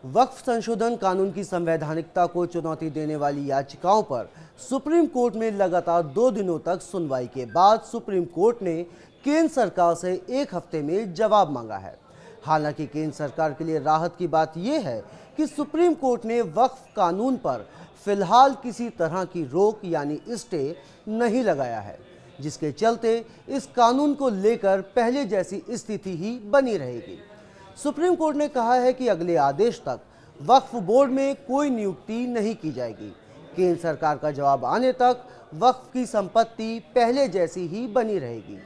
वक्फ संशोधन कानून की संवैधानिकता को चुनौती देने वाली याचिकाओं पर सुप्रीम कोर्ट में लगातार 2 दिनों तक सुनवाई के बाद सुप्रीम कोर्ट ने केंद्र सरकार से 1 हफ्ते में जवाब मांगा है। हालांकि केंद्र सरकार के लिए राहत की बात यह है कि सुप्रीम कोर्ट ने वक्फ कानून पर फिलहाल किसी तरह की रोक यानी स्टे नहीं लगाया है, जिसके चलते इस कानून को लेकर पहले जैसी स्थिति ही बनी रहेगी। सुप्रीम कोर्ट ने कहा है कि अगले आदेश तक वक्फ बोर्ड में कोई नियुक्ति नहीं की जाएगी। केंद्र सरकार का जवाब आने तक वक्फ की संपत्ति पहले जैसी ही बनी रहेगी।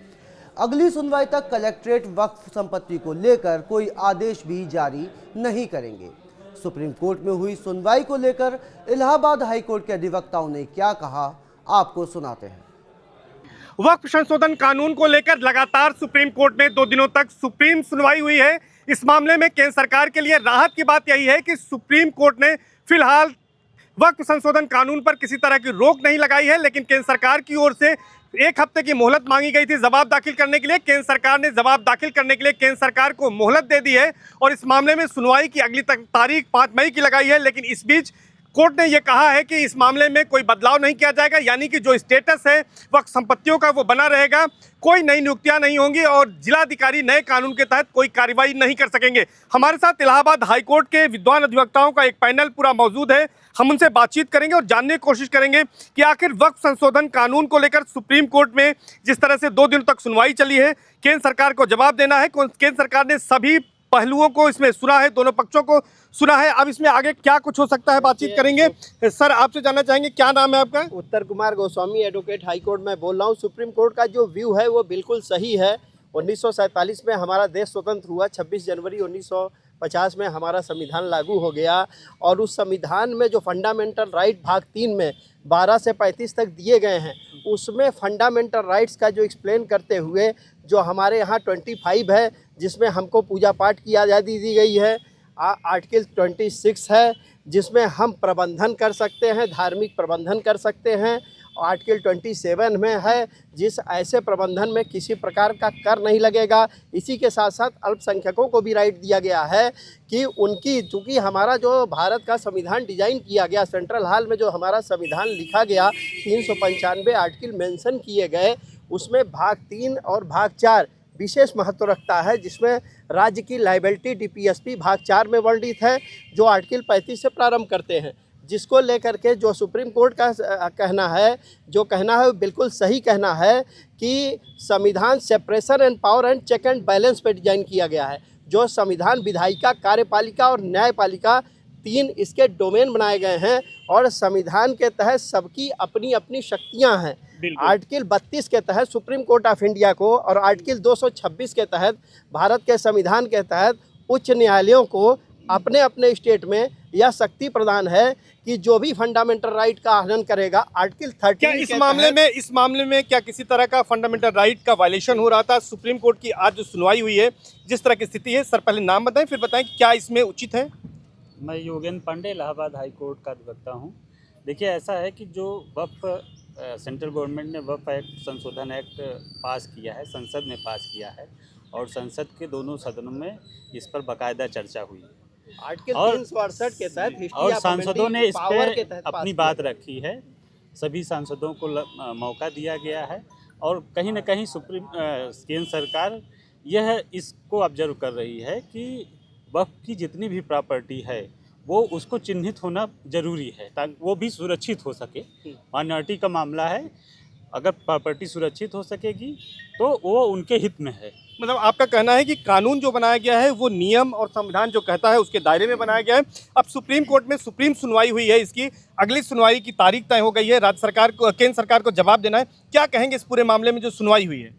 अगली सुनवाई तक कलेक्ट्रेट वक्फ संपत्ति को लेकर कोई आदेश भी जारी नहीं करेंगे। सुप्रीम कोर्ट में हुई सुनवाई को लेकर इलाहाबाद हाई कोर्ट के अधिवक्ताओं ने क्या कहा, आपको सुनाते हैं। वक्फ संशोधन कानून को लेकर लगातार सुप्रीम कोर्ट में 2 दिनों तक सुप्रीम सुनवाई हुई है। इस मामले में केंद्र सरकार के लिए राहत की बात यही है कि सुप्रीम कोर्ट ने फिलहाल वक्फ संशोधन कानून पर किसी तरह की रोक नहीं लगाई है, लेकिन केंद्र सरकार की ओर से 1 हफ्ते की मोहलत मांगी गई थी जवाब दाखिल करने के लिए। केंद्र सरकार ने जवाब दाखिल करने के लिए केंद्र सरकार को मोहलत दे दी है और इस मामले में सुनवाई की अगली तारीख 5 मई की लगाई है। लेकिन इस बीच कोर्ट ने यह कहा है कि इस मामले में कोई बदलाव नहीं किया जाएगा, यानी कि जो स्टेटस है वक्फ संपत्तियों का वो बना रहेगा। कोई नई नियुक्तियां नहीं होंगी और जिलाधिकारी नए कानून के तहत कोई कार्रवाई नहीं कर सकेंगे। हमारे साथ इलाहाबाद हाईकोर्ट के विद्वान अधिवक्ताओं का एक पैनल पूरा मौजूद है। हम उनसे बातचीत करेंगे और जानने की कोशिश करेंगे कि आखिर वक्फ संशोधन कानून को लेकर सुप्रीम कोर्ट में जिस तरह से 2 दिन तक सुनवाई चली है, केंद्र सरकार को जवाब देना है। केंद्र सरकार ने सभी पहलुओं को इसमें सुना है, दोनों पक्षों को सुना है। अब इसमें आगे क्या कुछ हो सकता है बातचीत करेंगे। सर, आपसे जानना चाहेंगे, क्या नाम है आपका? Uttar Kumar Goswami, advocate high court में बोल रहा हूँ। सुप्रीम कोर्ट का जो व्यू है वो बिल्कुल सही है। 1947 में हमारा देश स्वतंत्र हुआ, 26 जनवरी 1950 में हमारा संविधान लागू हो गया और उस संविधान में जो फंडामेंटल राइट भाग 3 में 12 से 35 तक दिए गए हैं, उसमें फंडामेंटल राइट्स का जो एक्सप्लेन करते हुए जो हमारे यहाँ 25 है, जिसमें हमको पूजा पाठ की आज़ादी दी गई है। आर्टिकल 26 है जिसमें हम प्रबंधन कर सकते हैं, धार्मिक प्रबंधन कर सकते हैं। आर्टिकल 27 में है जिस ऐसे प्रबंधन में किसी प्रकार का कर नहीं लगेगा। इसी के साथ साथ अल्पसंख्यकों को भी राइट दिया गया है कि उनकी, चूँकि हमारा जो भारत का संविधान डिजाइन किया गया, सेंट्रल हॉल में जो हमारा संविधान लिखा गया, 395 आर्टिकल मेंशन किए गए, उसमें भाग 3 और भाग 4 विशेष महत्व रखता है, जिसमें राज्य की लायबिलिटी डीपीएसपी भाग 4 में वर्णित है, जो आर्टिकल 35 से प्रारंभ करते हैं। जिसको लेकर के जो सुप्रीम कोर्ट का कहना है, वो बिल्कुल सही कहना है कि संविधान separation and power and check and balance पे डिजाइन किया गया है। जो संविधान विधायिका, कार्यपालिका और न्यायपालिका 3 इसके डोमेन बनाए गए हैं और संविधान के तहत सबकी अपनी अपनी शक्तियां हैं। आर्टिकल 32 के तहत सुप्रीम कोर्ट ऑफ इंडिया को और आर्टिकल 226 के तहत भारत के संविधान के तहत उच्च न्यायालयों को अपने अपने स्टेट में यह शक्ति प्रदान है कि जो भी फंडामेंटल राइट का हनन करेगा। आर्टिकल 30 क्या इस मामले में क्या किसी तरह का फंडामेंटल राइट का वायलेशन हो रहा था? सुप्रीम कोर्ट की आज जो सुनवाई हुई है, जिस तरह की स्थिति है, सर पहले नाम बताएं फिर बताएं कि क्या इसमें उचित है। मैं योगेंद्र पांडे, इलाहाबाद हाई कोर्ट का अधिवक्ता हूँ। देखिए, ऐसा है कि जो वक्फ सेंट्रल गवर्नमेंट ने वक्फ एक्ट संशोधन एक्ट पास किया है, संसद ने पास किया है और संसद के दोनों सदनों में इस पर बाकायदा चर्चा हुई है। आर्टिकल 368 के तहत और सांसदों ने इस पर अपनी बात रखी है। सभी सांसदों को मौका दिया गया है और कहीं न कहीं केंद्र सरकार यह इसको ऑब्जर्व कर रही है कि वक्फ की जितनी भी प्रॉपर्टी है वो उसको चिन्हित होना जरूरी है ताकि वो भी सुरक्षित हो सके। माइनॉरिटी का मामला है, अगर प्रॉपर्टी सुरक्षित हो सकेगी तो वो उनके हित में है। मतलब आपका कहना है कि कानून जो बनाया गया है वो नियम और संविधान जो कहता है उसके दायरे में बनाया गया है। अब सुप्रीम कोर्ट में सुप्रीम सुनवाई हुई है, इसकी अगली सुनवाई की तारीख तय हो गई है। राज्य सरकार को, केंद्र सरकार को जवाब देना है। क्या कहेंगे इस पूरे मामले में जो सुनवाई हुई है?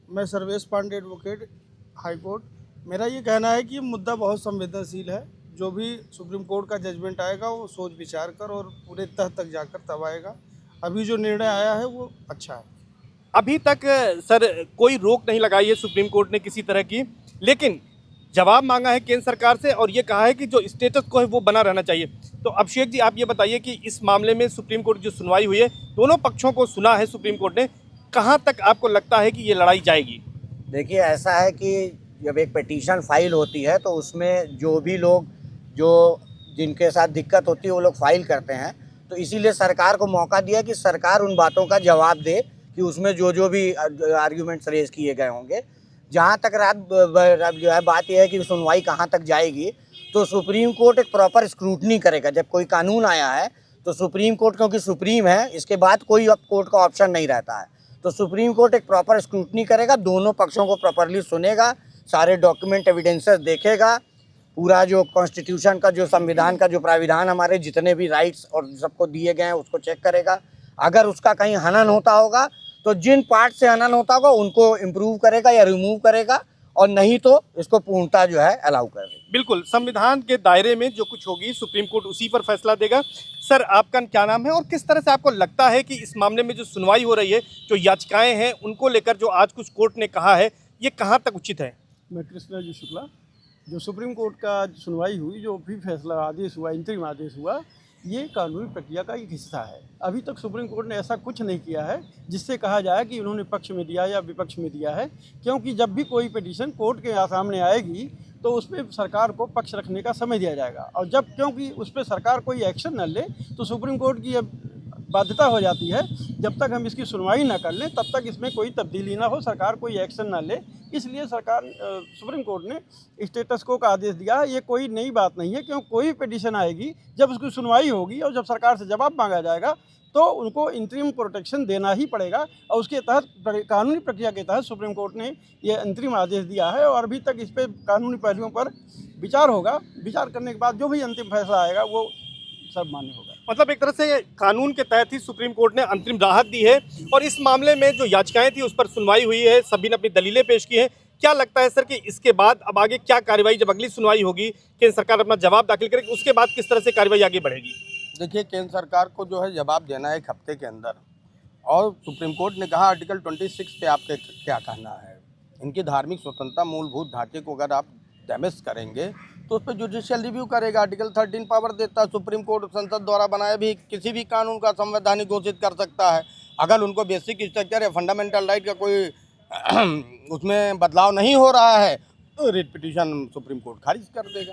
मैं Sarvesh Pandey, advocate high court. मेरा ये कहना है कि ये मुद्दा बहुत संवेदनशील है। जो भी सुप्रीम कोर्ट का जजमेंट आएगा वो सोच विचार कर और पूरे तह तक जाकर तब आएगा। अभी जो निर्णय आया है वो अच्छा है। अभी तक सर कोई रोक नहीं लगाई है सुप्रीम कोर्ट ने किसी तरह की, लेकिन जवाब मांगा है केंद्र सरकार से और ये कहा है कि जो स्टेटस को है वो बना रहना चाहिए। तो अभिषेक जी, आप ये बताइए कि इस मामले में सुप्रीम कोर्ट जो सुनवाई हुई है, दोनों पक्षों को सुना है सुप्रीम कोर्ट ने, कहाँ तक आपको लगता है कि ये लड़ाई जाएगी? देखिए, ऐसा है कि जब एक पिटीशन फाइल होती है तो उसमें जो भी लोग जो जिनके साथ दिक्कत होती है वो लोग फाइल करते हैं। तो इसीलिए सरकार को मौका दिया कि सरकार उन बातों का जवाब दे कि उसमें जो भी आर्ग्यूमेंट्स रेज किए गए होंगे। जहाँ तक जो है बात यह है कि सुनवाई कहाँ तक जाएगी, तो सुप्रीम कोर्ट एक प्रॉपर स्क्रूटनी करेगा। जब कोई कानून आया है तो सुप्रीम कोर्ट, क्योंकि सुप्रीम है, इसके बाद कोई अब कोर्ट का ऑप्शन नहीं रहता है, तो सुप्रीम कोर्ट एक प्रॉपर स्क्रूटनी करेगा, दोनों पक्षों को प्रॉपरली सुनेगा, सारे डॉक्यूमेंट एविडेंसेस देखेगा, पूरा जो कॉन्स्टिट्यूशन का, जो संविधान का जो प्राविधान हमारे जितने भी राइट्स और सबको दिए गए हैं उसको चेक करेगा। अगर उसका कहीं हनन होता होगा तो जिन पार्ट से हनन होता होगा उनको इम्प्रूव करेगा या रिमूव करेगा, और नहीं तो इसको पूर्णतः जो है अलाउ कर देगा। बिल्कुल, संविधान के दायरे में जो कुछ होगी सुप्रीम कोर्ट उसी पर फैसला देगा। सर, आपका क्या नाम है और किस तरह से आपको लगता है कि इस मामले में जो सुनवाई हो रही है, जो याचिकाएं हैं उनको लेकर जो आज कुछ कोर्ट ने कहा है, ये कहाँ तक उचित है? मैं कृष्णा जी शुक्ला। जो सुप्रीम कोर्ट का सुनवाई हुई, जो भी फैसला आदेश हुआ, इंतरिम आदेश हुआ, ये कानूनी प्रक्रिया का एक हिस्सा है। अभी तक सुप्रीम कोर्ट ने ऐसा कुछ नहीं किया है जिससे कहा जाए कि उन्होंने पक्ष में दिया या विपक्ष में दिया है, क्योंकि जब भी कोई पिटीशन कोर्ट के सामने आएगी तो उस पर सरकार को पक्ष रखने का समय दिया जाएगा, और जब क्योंकि उस पर सरकार कोई एक्शन न ले तो सुप्रीम कोर्ट की बाध्यता हो जाती है, जब तक हम इसकी सुनवाई ना कर लें तब तक इसमें कोई तब्दीली ना हो, सरकार कोई एक्शन ना ले। इसलिए सुप्रीम कोर्ट ने स्टेटस को का आदेश दिया है। ये कोई नई बात नहीं है, क्योंकि कोई पिटीशन आएगी, जब उसकी सुनवाई होगी और जब सरकार से जवाब मांगा जाएगा तो उनको इंतरिम प्रोटेक्शन देना ही पड़ेगा, और उसके तहत कानूनी प्रक्रिया के तहत सुप्रीम कोर्ट ने ये अंतरिम आदेश दिया है। और अभी तक इस पर कानूनी पहलुओं पर विचार होगा, विचार करने के बाद जो भी अंतिम फैसला आएगा वो सब मान्य होगा। मतलब एक तरह से कानून के तहत ही सुप्रीम कोर्ट ने अंतरिम राहत दी है, और इस मामले में जो याचिकाएं थी उस पर सुनवाई हुई है, सभी ने अपनी दलीलें पेश की हैं। क्या लगता है सर कि इसके बाद अब आगे क्या कार्रवाई, जब अगली सुनवाई होगी, केंद्र सरकार अपना जवाब दाखिल करेगी, उसके बाद किस तरह से कार्रवाई आगे बढ़ेगी? देखिए, केंद्र सरकार को जो है जवाब देना है 1 हफ्ते के अंदर, और सुप्रीम कोर्ट ने कहा आर्टिकल 26 पे आपके क्या कहना है। इनकी धार्मिक स्वतंत्रता, मूलभूत ढांचे को अगर आप डैमेज करेंगे तो उस पर जुडिशियल रिव्यू करेगा। आर्टिकल 13 पावर देता है सुप्रीम कोर्ट, संसद द्वारा बनाए भी किसी भी कानून का संवैधानिक घोषित कर सकता है। अगर उनको बेसिक स्ट्रक्चर या फंडामेंटल राइट का कोई उसमें बदलाव नहीं हो रहा है तो रिट पिटीशन सुप्रीम कोर्ट खारिज कर देगा।